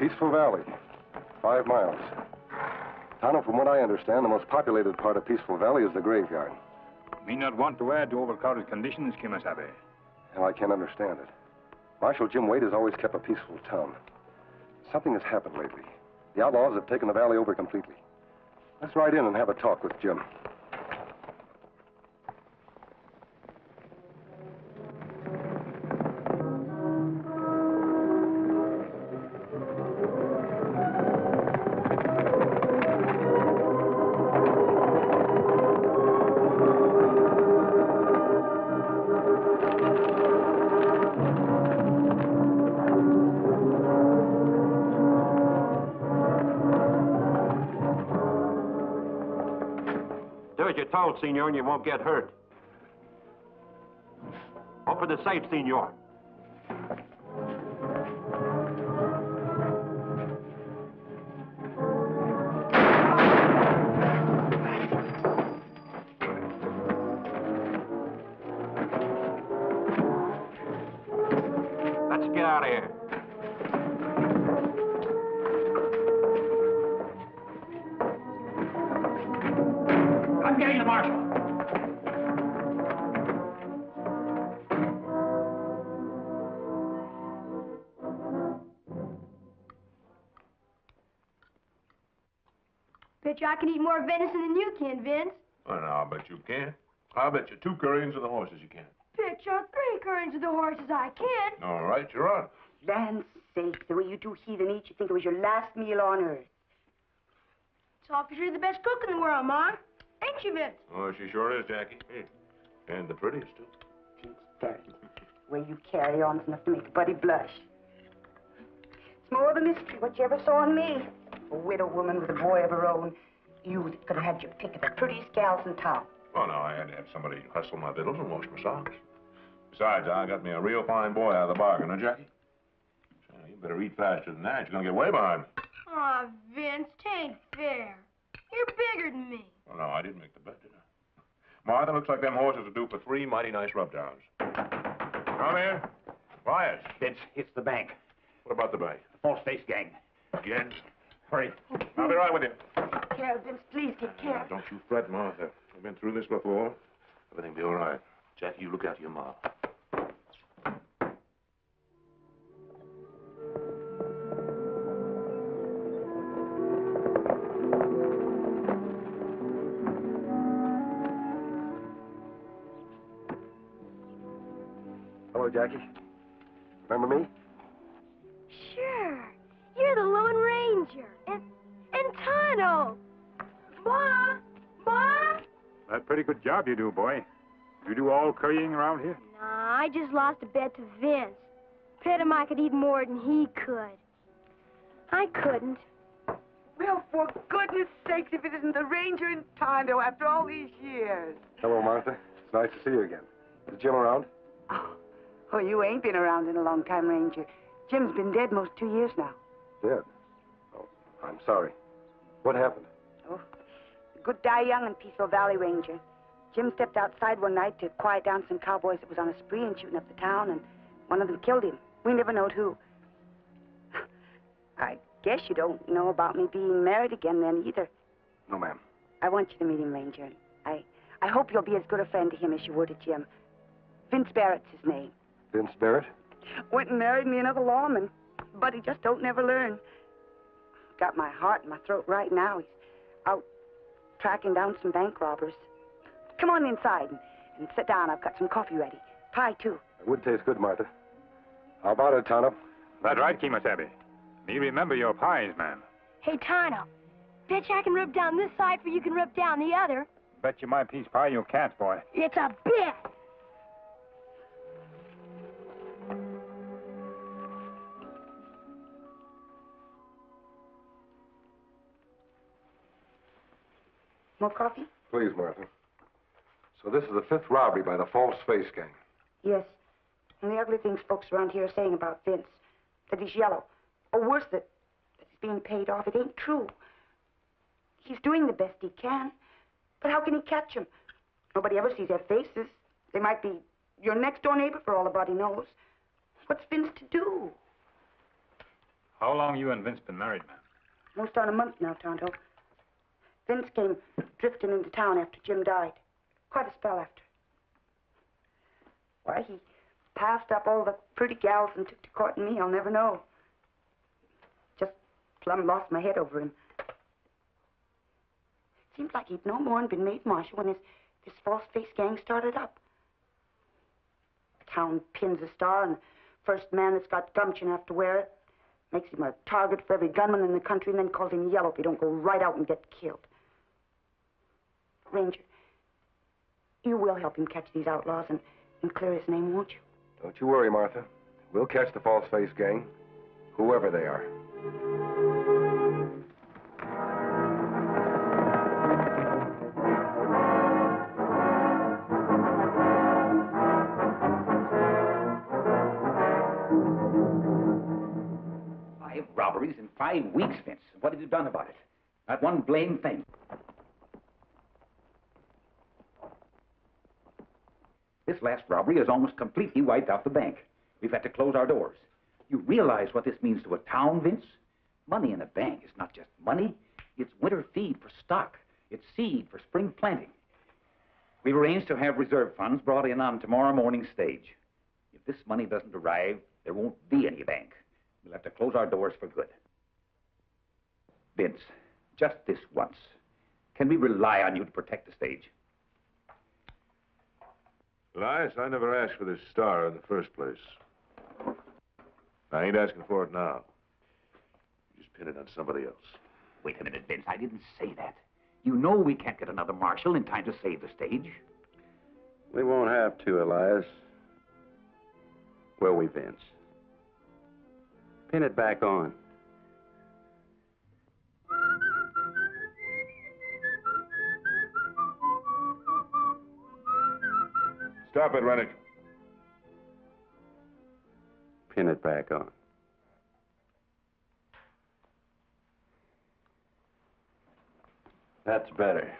Peaceful Valley. 5 miles. Tonto, from what I understand, the most populated part of Peaceful Valley is the graveyard. Me not want to add to overcrowded conditions, Kemo Sabe. Hell, I can't understand it. Marshal Jim Wade has always kept a peaceful town. Something has happened lately. The outlaws have taken the valley over completely. Let's ride in and have a talk with Jim. You're told, Senor, and you won't get hurt. Open the safe, Senor. Let's get out of here. I'm getting the marshal. Bet you I can eat more venison than you can, Vince. Well, now, I'll bet you can. I'll bet you 2 currings of the horses you can. Bet you 3 currents of the horses I can. All right, you're on. Land's sake, the way you do heathen eat, you think it was your last meal on earth. It's all because you're the best cook in the world, Ma. Ain't you, Vince? Oh, she sure is, Jackie. And the prettiest, too. Vince Barrett, the way you carry on is enough to make a buddy blush. It's more of a mystery what you ever saw in me. A widow woman with a boy of her own. You that could have had your pick of the prettiest gals in town. Well, now, I had to have somebody hustle my victuals and wash my socks. Besides, I got me a real fine boy out of the bargain, huh, Jackie? So, you better eat faster than that. You're gonna get way behind me. Aw, Vince, 'tain't fair. You're bigger than me. Well, no, I didn't make the bet, did I? Martha, looks like them horses will do for 3 mighty nice rub-downs. Come here. Quiet. Vince, it's the bank. What about the bank? The false face gang. Again? Hurry. I'll be right with you. Take care, Vince. Please take care. Don't you fret, Martha. We've been through this before. Everything will be all right. Jackie, you look after your ma. Hello, Jackie. Remember me? Sure. You're the Lone Ranger. And Tonto. Ma! Ma! That's a pretty good job you do, boy. You do all currying around here? Nah, I just lost a bet to Vince. Bet him I could eat more than he could. I couldn't. Well, for goodness sakes, if it isn't the Ranger and Tonto after all these years. Hello, Martha. It's nice to see you again. Is Jim around? Oh, you ain't been around in a long time, Ranger. Jim's been dead most 2 years now. Dead? Oh, I'm sorry. What happened? Oh, good die young in Peaceful Valley, Ranger. Jim stepped outside one night to quiet down some cowboys that was on a spree and shooting up the town, and one of them killed him. We never knowed who. I guess you don't know about me being married again then either. No, ma'am. I want you to meet him, Ranger. I hope you'll be as good a friend to him as you were to Jim. Vince Barrett's his name. Vince Barrett? Went and married me another lawman, but he just don't never learn. Got my heart in my throat right now. He's out tracking down some bank robbers. Come on inside and sit down. I've got some coffee ready. Pie, too. It would taste good, Martha. How about it, Tonto? That's right, Kemo Sabe. Me remember your pies, man. Hey, Tonto. Bet you I can rub down this side for you can rub down the other. Bet you my piece pie you can't, boy. It's a bet. More coffee? Please, Martha. So this is the 5th robbery by the false face gang. Yes. And the ugly things folks around here are saying about Vince, that he's yellow. Or worse, that he's being paid off. It ain't true. He's doing the best he can. But how can he catch them? Nobody ever sees their faces. They might be your next-door neighbor for all a body knows. What's Vince to do? How long you and Vince been married, man? Most on a month now, Tonto. Vince came drifting into town after Jim died. Quite a spell after. Why, he passed up all the pretty gals and took to courting me, I'll never know. Just plumb lost my head over him. Seemed like he'd no more'n been made marshal when this false-face gang started up. Town pins a star, and the first man that's got gumption have to wear it. Makes him a target for every gunman in the country, and then calls him yellow if he don't go right out and get killed. Ranger, you will help him catch these outlaws and clear his name, won't you? Don't you worry, Martha. We'll catch the false-face gang, whoever they are. Robberies in 5 weeks, Vince. What have you done about it? Not one blame thing. This last robbery has almost completely wiped out the bank. We've had to close our doors. You realize what this means to a town, Vince? Money in a bank is not just money. It's winter feed for stock. It's seed for spring planting. We've arranged to have reserve funds brought in on tomorrow morning's stage. If this money doesn't arrive, there won't be any bank. We'll have to close our doors for good. Vince, just this once, can we rely on you to protect the stage? Elias, I never asked for this star in the first place. I ain't asking for it now. You just pin it on somebody else. Wait a minute, Vince. I didn't say that. You know we can't get another marshal in time to save the stage. We won't have to, Elias. Will we, Vince? Pin it back on. Stop it, Rennick. Pin it back on. That's better.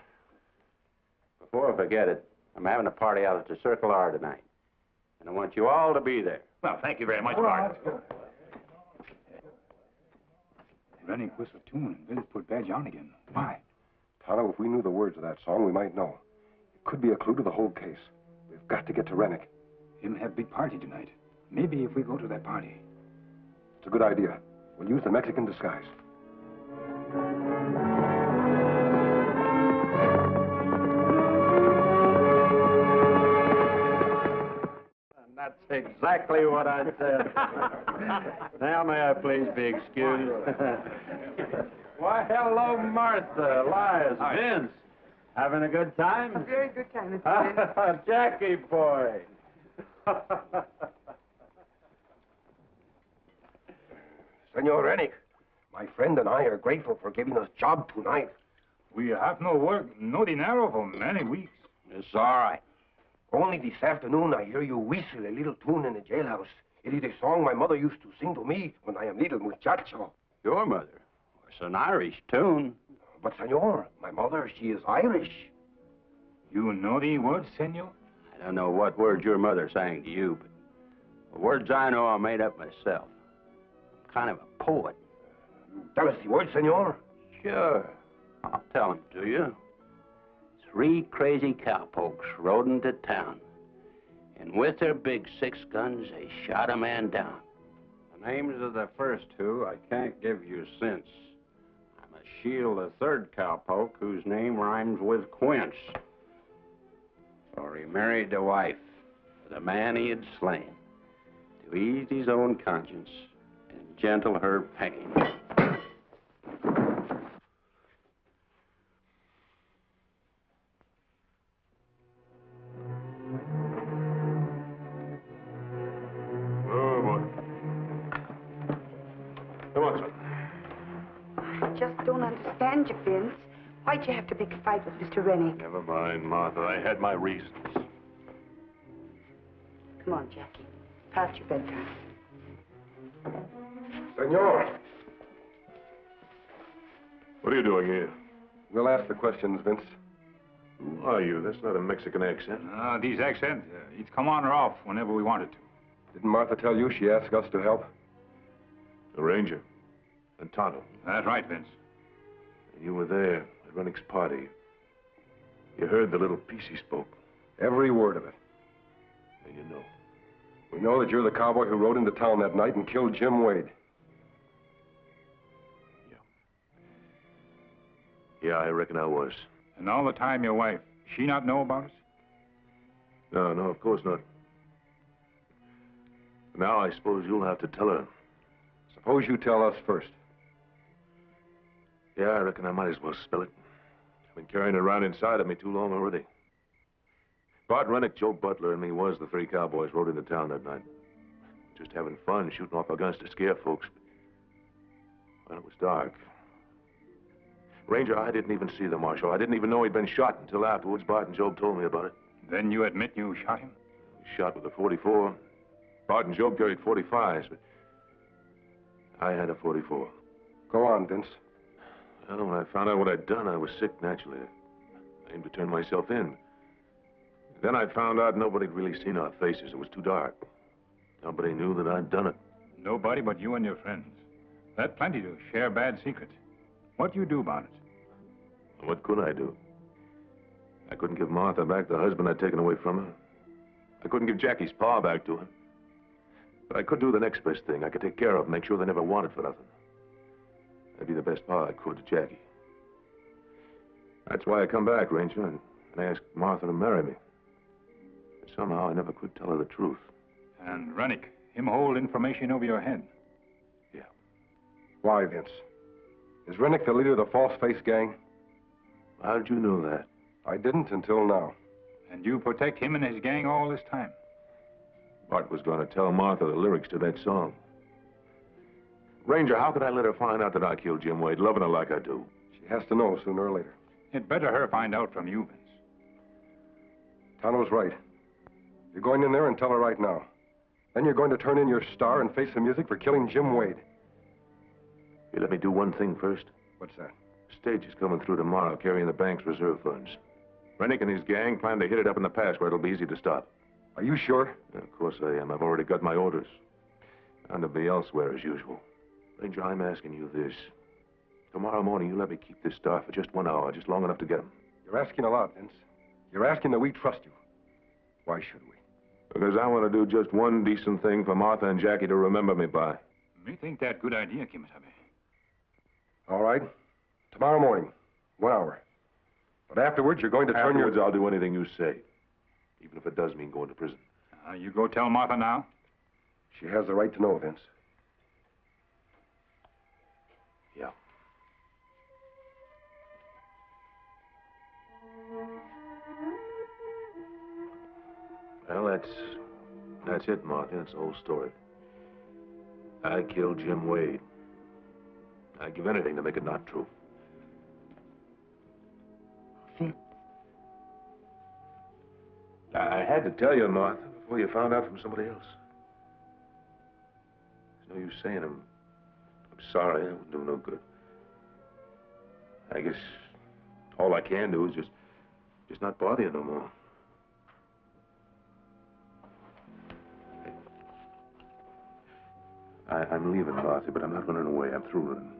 Before I forget it, I'm having a party out at the Circle R tonight. And I want you all to be there. Well, thank you very much, Bart. Rennick whistled tune and Vince put badge on again. Why? Tonto, if we knew the words of that song, we might know. It could be a clue to the whole case. We've got to get to Rennick. Him have big party tonight. Maybe if we go to that party. It's a good idea. We'll use the Mexican disguise. That's exactly what I said. Now may I please be excused? Why, hello, Martha, Elias, Vince. Having a good time? A very good time, Mr. Vince. Jackie boy. Senor Rennick, my friend and I are grateful for giving us job tonight. We have no work, no dinero for many weeks. It's all right. Only this afternoon I hear you whistle a little tune in the jailhouse. It is a song my mother used to sing to me when I am little muchacho. Your mother? It's an Irish tune. But, senor, my mother, she is Irish. You know the words, senor? I don't know what words your mother sang to you, but the words I know I made up myself. I'm kind of a poet. Tell us the words, senor. Sure. I'll tell them to you. 3 crazy cowpokes rode into town, and with their big 6 guns, they shot a man down. The names of the first 2 I can't give you since. I must shield the 3rd cowpoke, whose name rhymes with quince. For he married the wife of the man he had slain, to ease his own conscience and gentle her pain. Understand you, Vince. Why'd you have to pick a fight with Mr. Rennick? Never mind, Martha. I had my reasons. Come on, Jackie. Past your bedtime. Senor! What are you doing here? We'll ask the questions, Vince. Who are you? That's not a Mexican accent. These accents, it's come on or off whenever we wanted to. Didn't Martha tell you she asked us to help? A ranger. and Tonto. That's right, Vince. And you were there at Rennick's party. You heard the little piece he spoke. Every word of it. And you know. We know that you're the cowboy who rode into town that night and killed Jim Wade. Yeah, I reckon I was. And all the time your wife, she not know about it? No, of course not. Now I suppose you'll have to tell her. Suppose you tell us first. Yeah, I reckon I might as well spill it. I've been carrying it around inside of me too long already. Bart Rennick, Joe Butler, and me was the three cowboys rode into town that night. Just having fun, shooting off our guns to scare folks. Well, it was dark. Ranger, I didn't even see the marshal. I didn't even know he'd been shot until afterwards. Bart and Job told me about it. Then you admit you shot him? He shot with a .44. Bart and Job carried .45s, but I had a .44. Go on, Vince. Well, when I found out what I'd done, I was sick naturally. I aimed to turn myself in. Then I found out nobody'd really seen our faces. It was too dark. Nobody knew that I'd done it. Nobody but you and your friends. That plenty to share bad secrets. What do you do about it? What could I do? I couldn't give Martha back the husband I'd taken away from her. I couldn't give Jackie's pa back to her. But I could do the next best thing. I could take care of them, make sure they never wanted for nothing. I'd be the best pa I could to Jackie. That's why I come back, Ranger, and asked Martha to marry me. But somehow I never could tell her the truth. And Rennick, him hold information over your head. Yeah. Why, Vince? Is Rennick the leader of the False Face gang? How did you know that? I didn't until now. And you protect him and his gang all this time? Bart was going to tell Martha the lyrics to that song. Ranger, how could I let her find out that I killed Jim Wade, loving her like I do? She has to know sooner or later. It better her find out from you, Vince. Tonto's right. You're going in there and tell her right now. Then you're going to turn in your star and face the music for killing Jim Wade. You let me do one thing first? What's that? Stage is coming through tomorrow, carrying the bank's reserve funds. Rennick and his gang plan to hit it up in the pass where it'll be easy to stop. Are you sure? Yeah, of course I am. I've already got my orders. And to be elsewhere as usual. Ranger, I'm asking you this. Tomorrow morning, you let me keep this star for just 1 hour, just long enough to get him. You're asking a lot, Vince. You're asking that we trust you. Why should we? Because I want to do just one decent thing for Martha and Jackie to remember me by. Me think that good idea, Kemo Sabe. All right. Tomorrow morning, 1 hour. But afterwards, you're going to turn Afterwards, I'll do anything you say. Even if it does mean going to prison. You go tell Martha now? She has the right to know, Vince. Yeah. Well, that's it, Martha. That's the whole story. I killed Jim Wade. I'd give anything to make it not true. Vince. I had to tell you, Martha, before you found out from somebody else. There's no use saying I'm sorry. It wouldn't do no good. I guess all I can do is just not bother you no more. I'm leaving, Martha, but I'm not running away. I'm through running.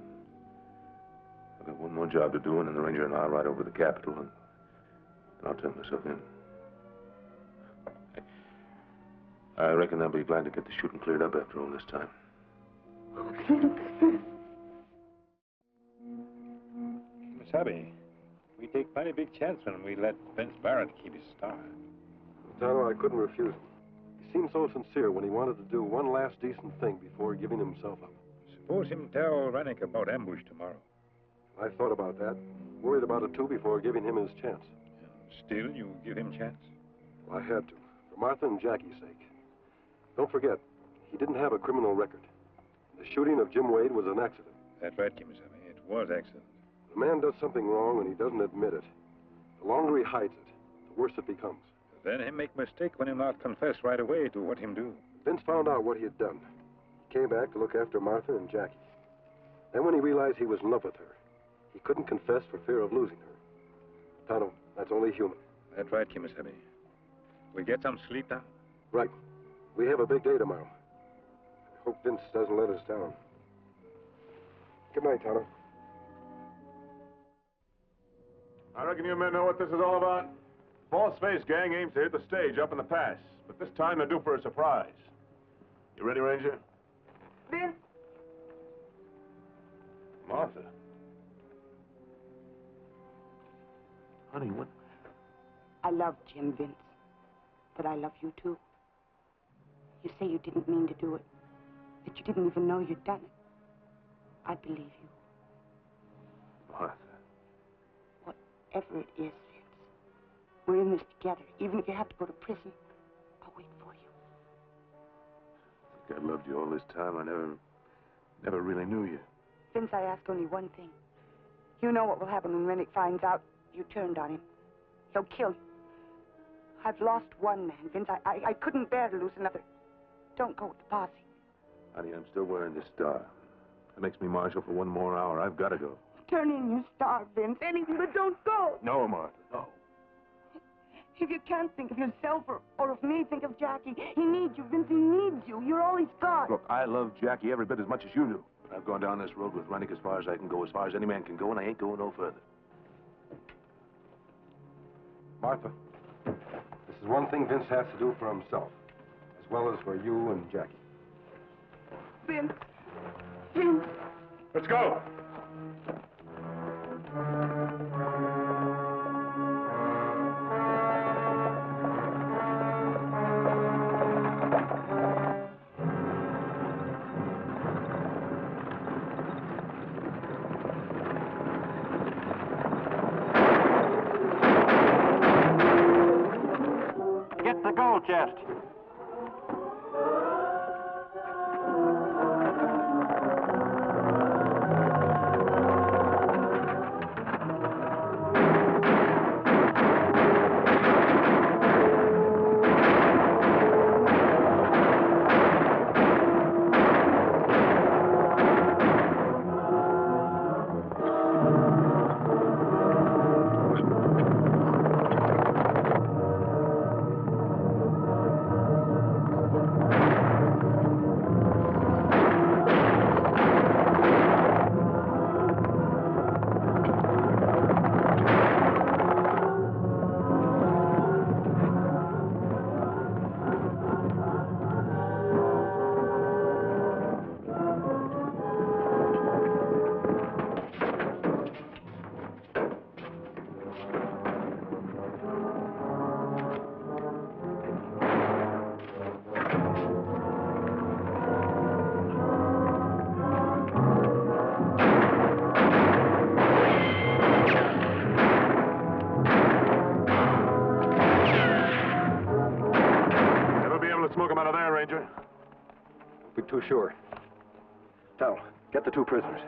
I've got one more job to do, and then the Ranger and I'll ride over to the Capitol, and I'll turn myself in. I reckon they'll be glad to get the shooting cleared up after all this time. Kemo Sabe, we take plenty big chance when we let Vince Barrett keep his star. Tonto, I couldn't refuse him. He seemed so sincere when he wanted to do one last decent thing before giving himself up. Suppose him tell Rennick about ambush tomorrow. I thought about that. Worried about it, too, before giving him his chance. Still, you give him chance? Well, I had to, for Martha and Jackie's sake. Don't forget, he didn't have a criminal record. The shooting of Jim Wade was an accident. That's right, Kemo Sabe. It was accident. If a man does something wrong and he doesn't admit it, the longer he hides it, the worse it becomes. Then him make mistake when him not confess right away to what him do. Vince found out what he had done. He came back to look after Martha and Jackie. Then when he realized he was in love with her, he couldn't confess for fear of losing her. Tonto, that's only human. That's right, Kemo Sabe. We get some sleep now? Right. We have a big day tomorrow. I hope Vince doesn't let us down. Good night, Tonto. I reckon you men know what this is all about. False Face gang aims to hit the stage up in the pass, but this time they're due for a surprise. You ready, Ranger? Vince, Martha. Honey, what? I love Jim, Vince. But I love you, too. You say you didn't mean to do it, that you didn't even know you'd done it. I believe you. Martha. Whatever it is, Vince, we're in this together. Even if you have to go to prison, I'll wait for you. I think I loved you all this time. I never really knew you. Vince, I ask only one thing. You know what will happen when Rennick finds out you turned on him. He'll kill you. I've lost one man, Vince. I couldn't bear to lose another. Don't go with the posse. Honey, I'm still wearing this star. That makes me marshal for one more hour. I've got to go. Turn in your star, Vince. Anything, but don't go. No, Martha, no. If you can't think of yourself or of me, think of Jackie. He needs you, Vince. He needs you. You're all he's got. Look, I love Jackie every bit as much as you do. I've gone down this road with Rennick as far as I can go, as far as any man can go, and I ain't going no further. Martha, this is one thing Vince has to do for himself, as well as for you and Jackie. Vince. Vince. Let's go. Get the gold chest. Smoke him out of there, Ranger. Don't be too sure. Tonto, get the two prisoners.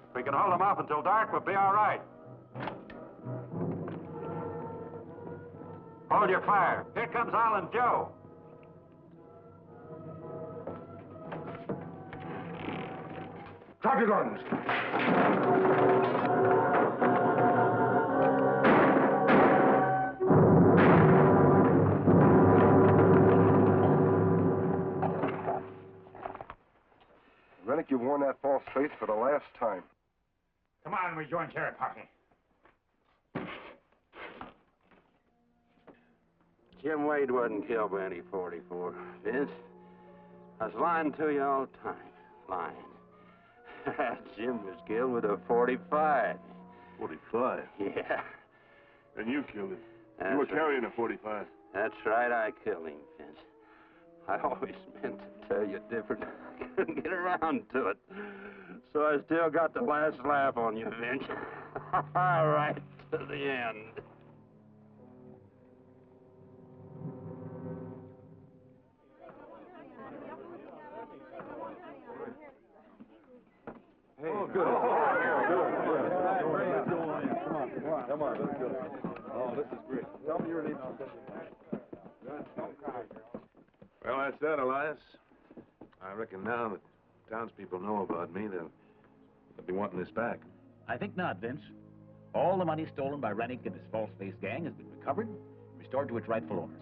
If we can hold them off until dark, we'll be all right. Hold your fire. Here comes Al and Joe. Drop your guns. Rennick, you've worn that false face for the last time. Come on, we join Sheriff Posse. Jim Wade wasn't killed by any 44, Vince. I was lying to you all the time. Lying. Jim was killed with a 45. 45? Yeah. And you killed him. That's You were right. carrying a 45. That's right, I killed him, Vince. I always meant to tell you different. I couldn't get around to it. So I still got the last laugh on you, Vince. Right to the end. Hey, oh, good. Come on, let's go. Oh, this is great. Tell me your name. Well, that's that, Elias. I reckon now that townspeople know about me, they'll be wanting this back. I think not, Vince. All the money stolen by Rennick and his false-face gang has been recovered and restored to its rightful owners.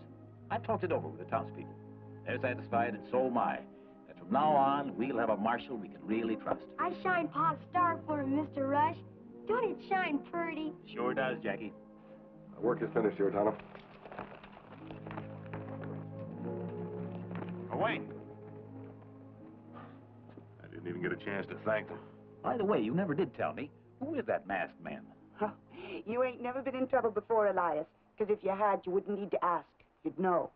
I've talked it over with the townspeople. They're satisfied, and so am I, that from now on, we'll have a marshal we can really trust. I shine Pa's star for him, Mr. Rush. Don't it shine pretty? Sure does, Jackie. Our work is finished here, Tonto. Oh, wait. I didn't even get a chance to thank them. By the way, you never did tell me. Who is that masked man? Huh. You ain't never been in trouble before, Elias. Because if you had, you wouldn't need to ask. You'd know.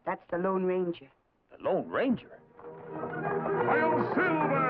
That's the Lone Ranger. The Lone Ranger? I'll Silver!